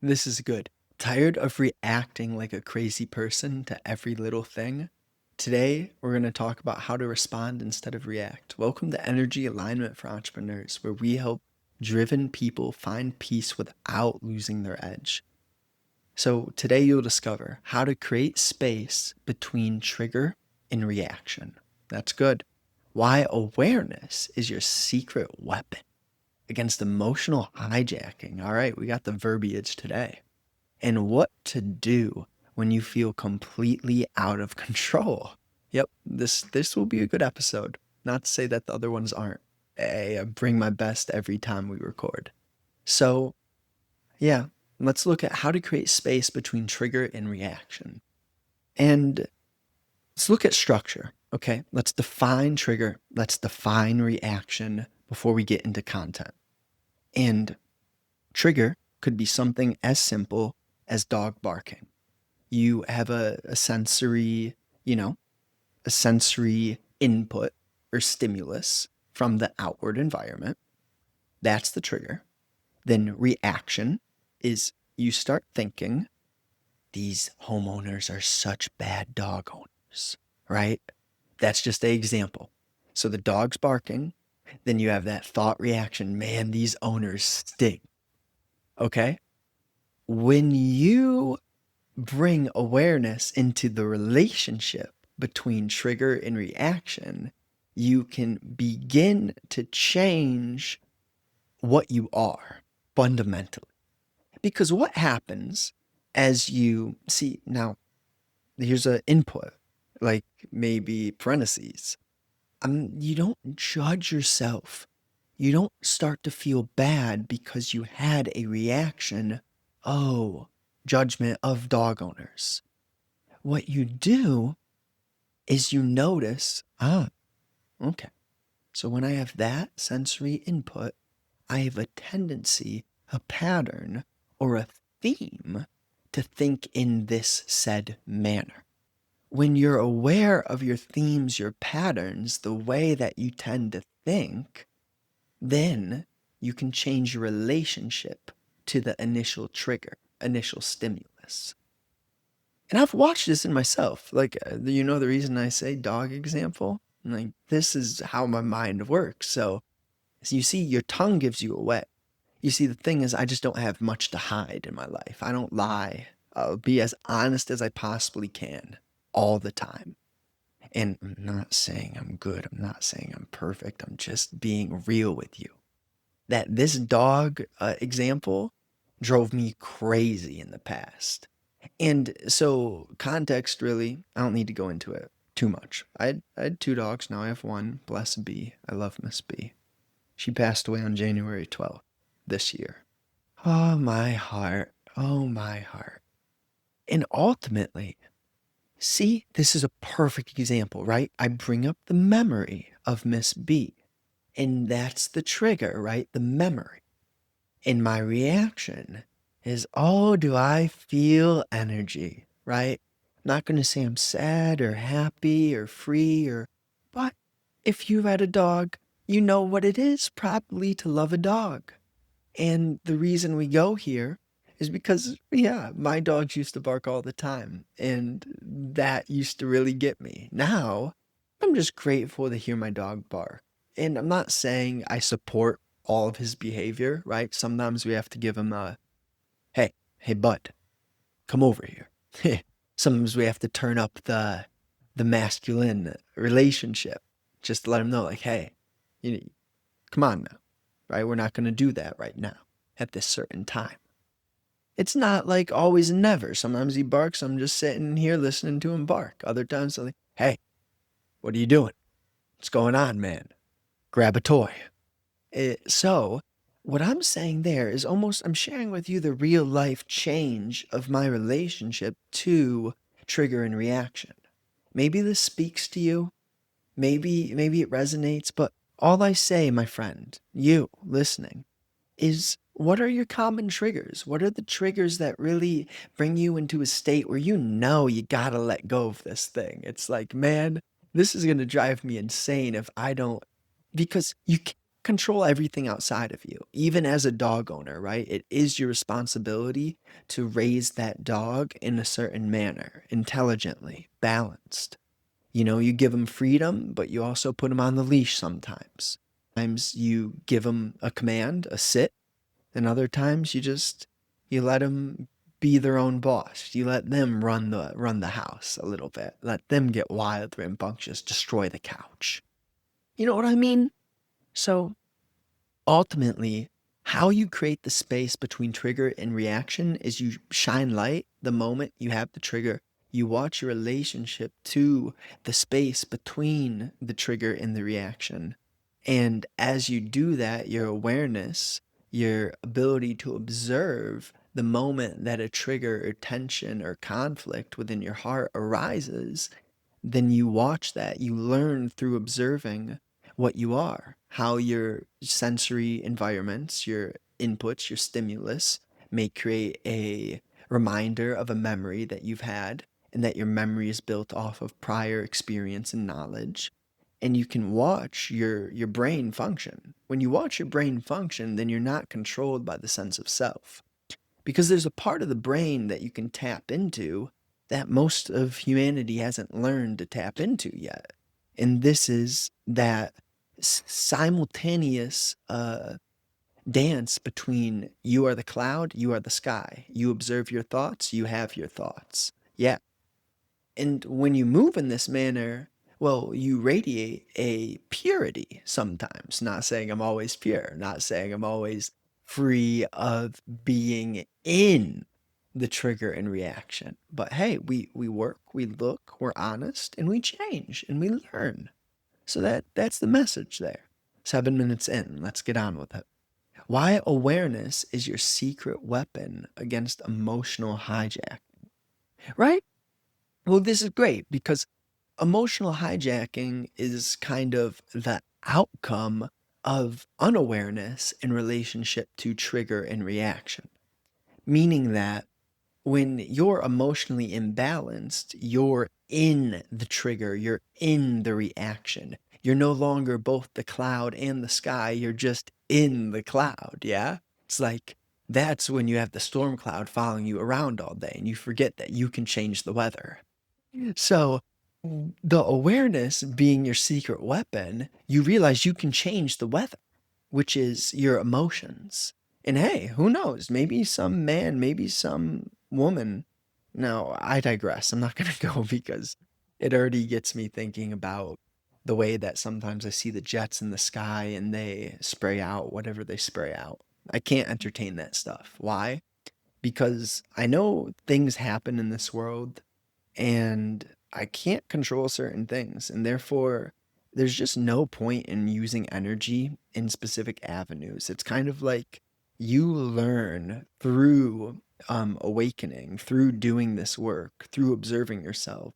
This is good. Tired of reacting like a crazy person to every little thing? Today, we're going to talk about how to respond instead of react. Welcome to Energy Alignment for Entrepreneurs, where we help driven people find peace without losing their edge. So, today you'll discover how to create space between trigger and reaction. That's good. Why awareness is your secret weapon against emotional hijacking. All right, we got the verbiage today. And what to do when you feel completely out of control. Yep, this will be a good episode. Not to say that the other ones aren't. I bring my best every time we record. So, yeah, let's look at how to create space between trigger and reaction. And let's look at structure. Okay, let's define trigger, let's define reaction before we get into content. And trigger could be something as simple as dog barking. You have a sensory, a sensory input or stimulus from the outward environment. That's the trigger. Then reaction is you start thinking, these homeowners are such bad dog owners, right? That's just an example. So the dog's barking, then you have that thought reaction, man, these owners stink. Okay? When you bring awareness into the relationship between trigger and reaction, you can begin to change what you are fundamentally. Because what happens as you see, now here's an input, like maybe parentheses. You don't judge yourself. You don't start to feel bad because you had a reaction. Oh, judgment of dog owners. What you do is you notice, okay. So when I have that sensory input, I have a tendency, a pattern, or a theme to think in this said manner. When you're aware of your themes, your patterns, the way that you tend to think, then you can change your relationship to the initial trigger, initial stimulus. And I've watched this in myself. Like, the reason I say dog example? Like, this is how my mind works. So you see, your tongue gives you away. You see, the thing is, I just don't have much to hide in my life. I don't lie. I'll be as honest as I possibly can all the time. And I'm not saying I'm good. I'm not saying I'm perfect. I'm just being real with you. That this dog example drove me crazy in the past. And so, context really, I don't need to go into it too much. I had two dogs. Now I have one. Blessed be. I love Miss B. She passed away on January 12th this year. Oh, my heart. Oh, my heart. And ultimately, see, this is a perfect example, right? I bring up the memory of Miss B, and that's the trigger, right? The memory. And my reaction is, oh, do I feel energy, right? I'm not going to say I'm sad or happy or free but if you've had a dog, you know what it is probably to love a dog. And the reason we go here is because, yeah, my dogs used to bark all the time, and that used to really get me. Now, I'm just grateful to hear my dog bark. And I'm not saying I support all of his behavior, right? Sometimes we have to give him a, hey, bud, come over here. Sometimes we have to turn up the masculine relationship, just to let him know, like, hey, you come on now, right? We're not going to do that right now at this certain time. It's not like always and never. Sometimes he barks. I'm just sitting here listening to him bark. Other times I'm like, hey, what are you doing? What's going on, man? Grab a toy. So what I'm saying there is almost, I'm sharing with you the real life change of my relationship to trigger and reaction. Maybe this speaks to you. Maybe it resonates, but all I say, my friend, you listening, is what are your common triggers? What are the triggers that really bring you into a state where you gotta let go of this thing? It's like, man, this is gonna drive me insane if I don't, because you can't control everything outside of you. Even as a dog owner, right? It is your responsibility to raise that dog in a certain manner, intelligently, balanced. You know, you give them freedom, but you also put them on the leash sometimes. Sometimes you give them a command, a sit, and other times you let them be their own boss. You let them run the house a little bit. Let them get wild, rambunctious, destroy the couch. You know what I mean? So ultimately, how you create the space between trigger and reaction is you shine light the moment you have the trigger. You watch your relationship to the space between the trigger and the reaction. And as you do that, your awareness, your ability to observe the moment that a trigger or tension or conflict within your heart arises, then you watch that. You learn through observing what you are, how your sensory environments, your inputs, your stimulus may create a reminder of a memory that you've had, and that your memory is built off of prior experience and knowledge. And you can watch your brain function. When you watch your brain function, then you're not controlled by the sense of self, because there's a part of the brain that you can tap into that most of humanity hasn't learned to tap into yet. And this is that simultaneous dance between you are the cloud, you are the sky. You observe your thoughts, you have your thoughts. Yeah. And when you move in this manner, well, you radiate a purity sometimes. Not saying I'm always pure, not saying I'm always free of being in the trigger and reaction. But hey, we work, we look, we're honest, and we change and we learn. So that's the message there. 7 minutes in, let's get on with it. Why awareness is your secret weapon against emotional hijack, right? Well, this is great because emotional hijacking is kind of the outcome of unawareness in relationship to trigger and reaction. Meaning that when you're emotionally imbalanced, you're in the trigger, you're in the reaction. You're no longer both the cloud and the sky, you're just in the cloud, yeah? It's like that's when you have the storm cloud following you around all day and you forget that you can change the weather. So, the awareness being your secret weapon, you realize you can change the weather, which is your emotions. And hey, who knows? Maybe some man, maybe some woman. No, I digress. I'm not going to go because it already gets me thinking about the way that sometimes I see the jets in the sky and they spray out whatever they spray out. I can't entertain that stuff. Why? Because I know things happen in this world and I can't control certain things. And therefore, there's just no point in using energy in specific avenues. It's kind of like you learn through awakening, through doing this work, through observing yourself,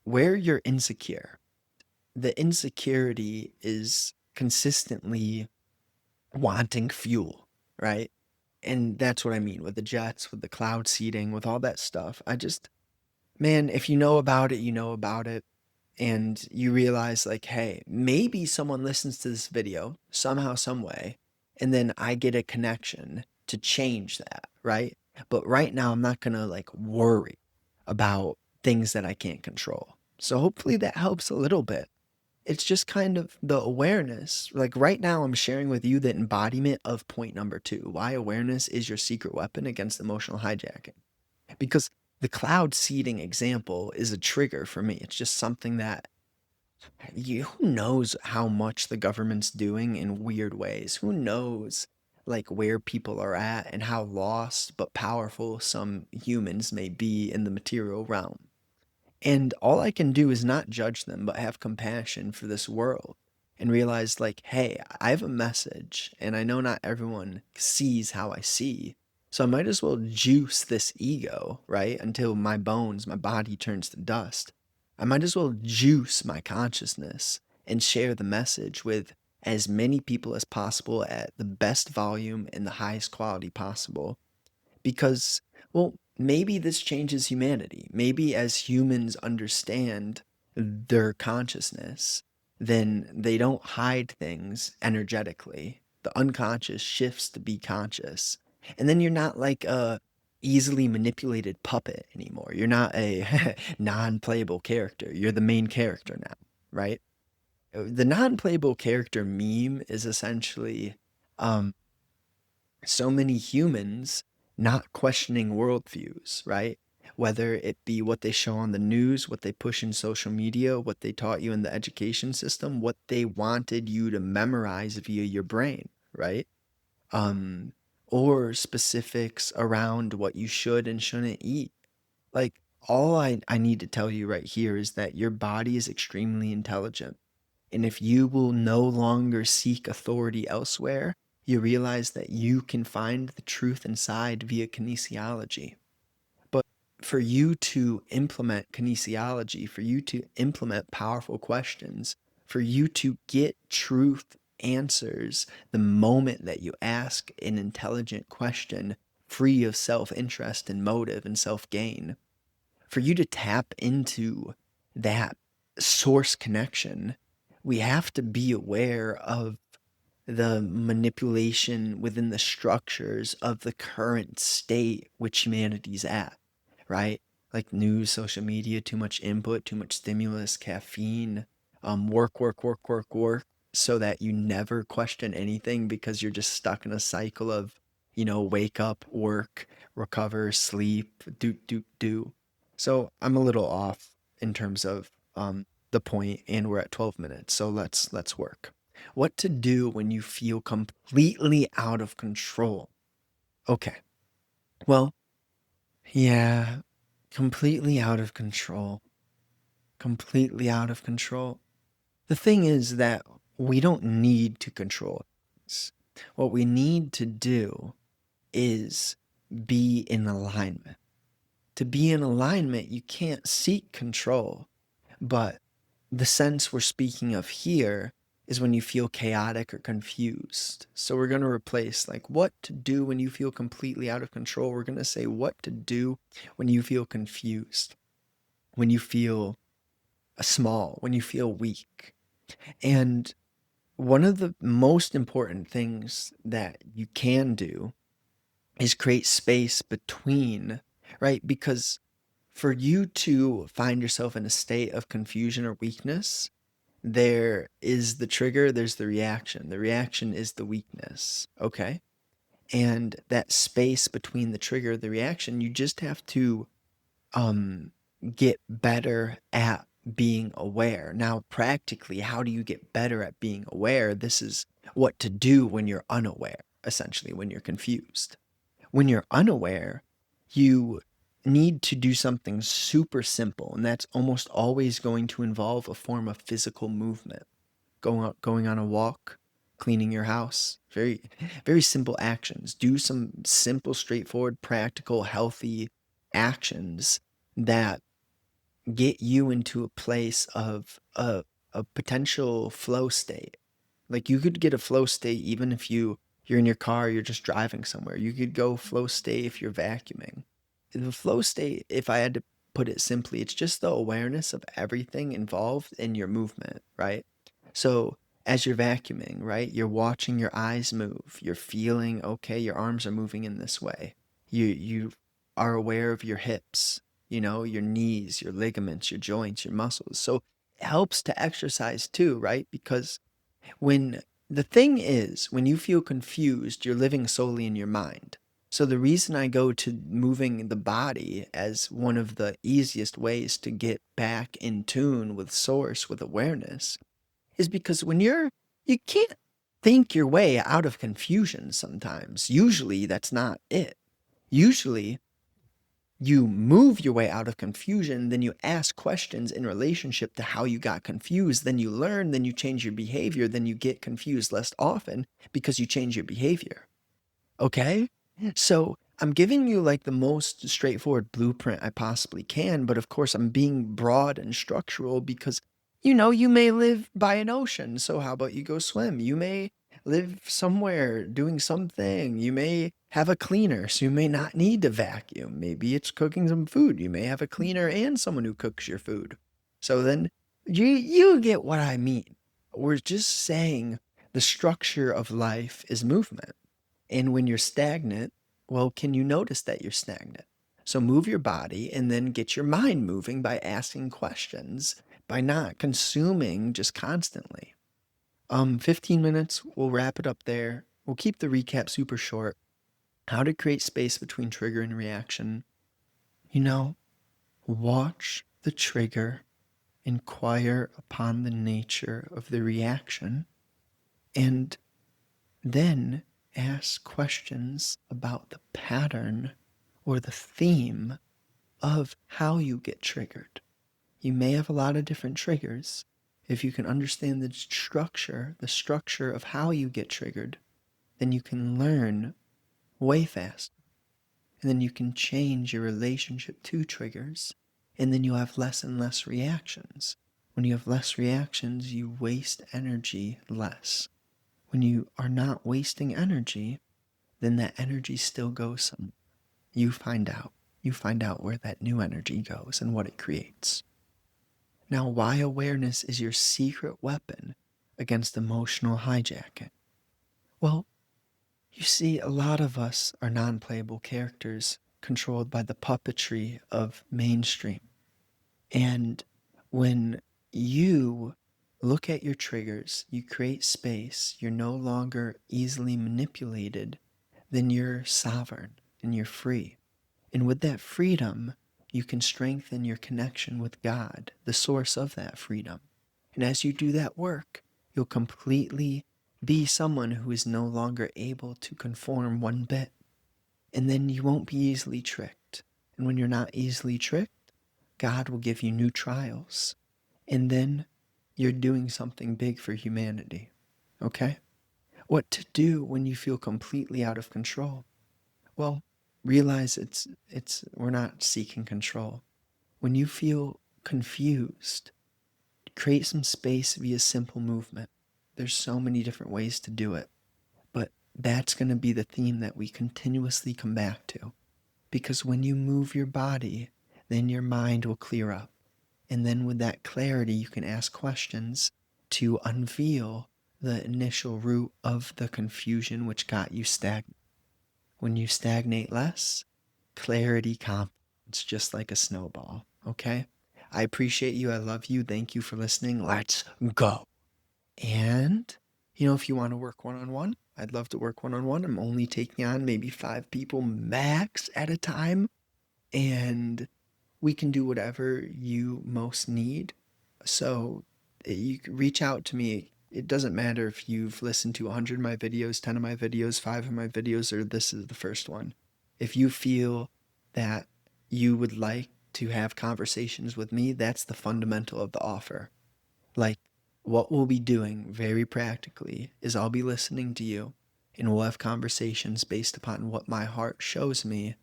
where you're insecure. The insecurity is consistently wanting fuel, right? And that's what I mean with the jets, with the cloud seeding, with all that stuff. Man, if you know about it, you know about it. And you realize, like, hey, maybe someone listens to this video somehow, some way, and then I get a connection to change that, right? But right now, I'm not gonna like worry about things that I can't control. So hopefully that helps a little bit. It's just kind of the awareness. Like right now, I'm sharing with you the embodiment of point number two, why awareness is your secret weapon against emotional hijacking. Because the cloud seeding example is a trigger for me. It's just something that who knows how much the government's doing in weird ways? Who knows like where people are at and how lost but powerful some humans may be in the material realm. And all I can do is not judge them, but have compassion for this world and realize, like, hey, I have a message, and I know not everyone sees how I see. So I might as well juice this ego, right? Until my bones, my body turns to dust. I might as well juice my consciousness and share the message with as many people as possible at the best volume and the highest quality possible because, well, maybe this changes humanity. Maybe as humans understand their consciousness, then they don't hide things energetically. The unconscious shifts to be conscious. And then you're not like a easily manipulated puppet anymore. You're not a non-playable character. You're the main character now, right? The non-playable character meme is essentially um, so many humans not questioning worldviews, right? Whether it be what they show on the news, what they push in social media, what they taught you in the education system, what they wanted you to memorize via your brain, right? Um, or specifics around what you should and shouldn't eat. Like, all I need to tell you right here is that your body is extremely intelligent. And if you will no longer seek authority elsewhere, you realize that you can find the truth inside via kinesiology. But for you to implement kinesiology, for you to implement powerful questions, for you to get truth answers the moment that you ask an intelligent question free of self interest and motive and self gain, for you to tap into that source connection, we have to be aware of the manipulation within the structures of the current state which humanity's at, right? Like news, social media, too much input, too much stimulus, caffeine, work, so that you never question anything because you're just stuck in a cycle of, wake up, work, recover, sleep, do. So I'm a little off in terms of the point, and we're at 12 minutes. So let's work. What to do when you feel completely out of control? Okay. Well, yeah, completely out of control. Completely out of control. The thing is that we don't need to control things. What we need to do is be in alignment. To be in alignment, you can't seek control, but the sense we're speaking of here is when you feel chaotic or confused. So we're going to replace like what to do when you feel completely out of control. We're going to say what to do when you feel confused, when you feel small, when you feel weak. And one of the most important things that you can do is create space between, right? Because for you to find yourself in a state of confusion or weakness, there is the trigger, there's the reaction. The reaction is the weakness, okay? And that space between the trigger and the reaction, you just have to um get better at being aware. Now, practically, how do you get better at being aware? This is what to do when you're unaware, essentially, when you're confused. When you're unaware, you need to do something super simple, and that's almost always going to involve a form of physical movement. Going on a walk, cleaning your house. Very, very simple actions. Do some simple, straightforward, practical, healthy actions that get you into a place of a potential flow state. Like you could get a flow state even if you're in your car, you're just driving somewhere. You could go flow state if you're vacuuming. The flow state, if I had to put it simply, it's just the awareness of everything involved in your movement, right? So as you're vacuuming, right, you're watching your eyes move. You're feeling, okay, your arms are moving in this way. You are aware of your hips, your knees, your ligaments, your joints, your muscles. So it helps to exercise too, right? Because when the thing is, when you feel confused, you're living solely in your mind. So the reason I go to moving the body as one of the easiest ways to get back in tune with source, with awareness, is because you can't think your way out of confusion sometimes. Usually that's not it. Usually you move your way out of confusion, then you ask questions in relationship to how you got confused, then you learn, then you change your behavior, then you get confused less often because you change your behavior. Okay? So I'm giving you like the most straightforward blueprint I possibly can, but of course I'm being broad and structural because, you may live by an ocean. So how about you go swim? You may live somewhere doing something. You may have a cleaner, so you may not need to vacuum. Maybe it's cooking some food. You may have a cleaner and someone who cooks your food. So then you get what I mean. We're just saying the structure of life is movement. And when you're stagnant, well, can you notice that you're stagnant? So move your body and then get your mind moving by asking questions, by not consuming just constantly. 15 minutes, we'll wrap it up there. We'll keep the recap super short. How to create space between trigger and reaction. You know, watch the trigger, inquire upon the nature of the reaction, and then ask questions about the pattern or the theme of how you get triggered. You may have a lot of different triggers. If you can understand the structure of how you get triggered, then you can learn way faster. And then you can change your relationship to triggers. And then you have less and less reactions. When you have less reactions, you waste energy less. When you are not wasting energy, then that energy still goes somewhere. You find out. You find out where that new energy goes and what it creates. Now, why awareness is your secret weapon against emotional hijacking? Well, you see, a lot of us are non playable characters controlled by the puppetry of mainstream. And when you look at your triggers, you create space, you're no longer easily manipulated, then you're sovereign and you're free. And with that freedom, you can strengthen your connection with God, the source of that freedom. And as you do that work, you'll completely be someone who is no longer able to conform one bit. And then you won't be easily tricked. And when you're not easily tricked, God will give you new trials. And then you're doing something big for humanity. Okay? What to do when you feel completely out of control? Well, realize it's we're not seeking control. When you feel confused, create some space via simple movement. There's so many different ways to do it, but that's going to be the theme that we continuously come back to. Because when you move your body, then your mind will clear up. And then with that clarity, you can ask questions to unveil the initial root of the confusion which got you stagnant. When you stagnate less, clarity compounds just like a snowball. Okay? I appreciate you. I love you. Thank you for listening. Let's go. And, if you want to work one on one, I'd love to work one on one. I'm only taking on maybe 5 people max at a time. And we can do whatever you most need. So you can reach out to me. It doesn't matter if you've listened to 100 of my videos, 10 of my videos, 5 of my videos, or this is the first one. If you feel that you would like to have conversations with me, that's the fundamental of the offer. Like, what we'll be doing very practically is I'll be listening to you and we'll have conversations based upon what my heart shows me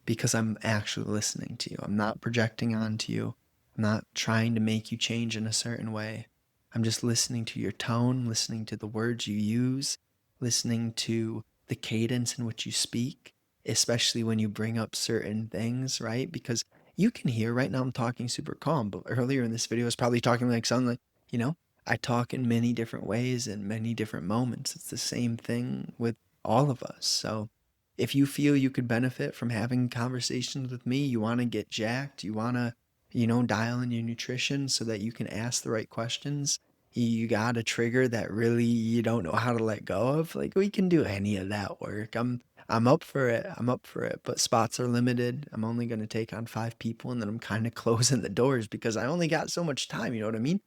because I'm actually listening to you. I'm not projecting onto you. I'm not trying to make you change in a certain way. I'm just listening to your tone, listening to the words you use, listening to the cadence in which you speak, especially when you bring up certain things, right? Because you can hear right now I'm talking super calm, but earlier in this video I was probably talking like something like, I talk in many different ways in many different moments. It's the same thing with all of us. So if you feel you could benefit from having conversations with me, you want to get jacked, you want to, dial in your nutrition so that you can ask the right questions, you got a trigger that really you don't know how to let go of, like we can do any of that work. I'm up for it. I'm up for it, but spots are limited. I'm only going to take on 5 people and then I'm kind of closing the doors because I only got so much time, you know what I mean?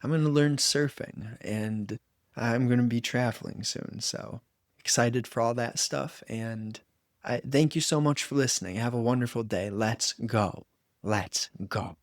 I'm going to learn surfing and I'm going to be traveling soon. So excited for all that stuff. And I thank you so much for listening. Have a wonderful day. Let's go. Let's go.